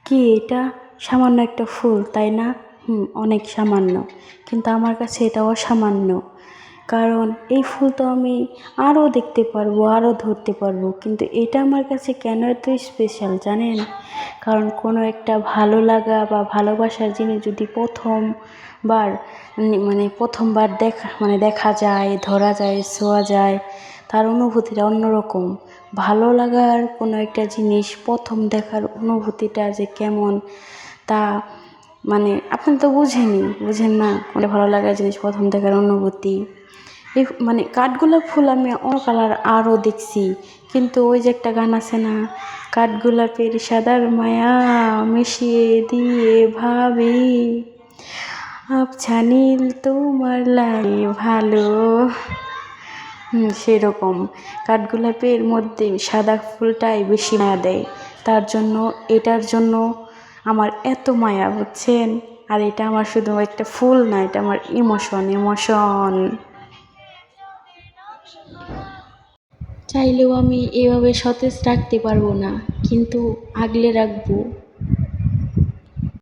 কি এটা সামান্য একটা ফুল, তাই না? অনেক সামান্য, কিন্তু আমার কাছে এটা অসামান্য। কারণ এই ফুল তো আমি আরও দেখতে পারবো, আরও ধরতে পারবো, কিন্তু এটা আমার কাছে কেন এত স্পেশাল জানেন? কারণ কোনো একটা ভালো লাগা বা ভালোবাসার জিনিস যদি প্রথমবার দেখা যায়, ধরা যায়, ছোঁয়া যায়, তার অনুভূতিটা অন্যরকম। ভালো লাগার কোনো একটা জিনিস প্রথম দেখার অনুভূতিটা যে কেমন, তা আপনি তো বুঝেন না কোনটা ভালো লাগার জিনিস, প্রথম দেখার অনুভূতি। এই কাঠগোলাপ ফুল আমি অন্য কালার আরও দেখছি, কিন্তু ওই যে একটা গান আছে না, কাঠগোলাপের সাদার মায়া মিশিয়ে দিয়ে ভাবি আবছা নীল তোমার লাগে ভালো। সেরকম কাঠগোলাপের মধ্যে সাদা ফুলটাই বেশি মায়া দেয়, এটার জন্য আমার এত মায়া, বুঝছেন? আর এটা আমার শুধু একটা ফুল না, এটা আমার ইমোশন। চাইলেও আমি এভাবে সতেজ রাখতে পারবো না, কিন্তু আগলে রাখবো।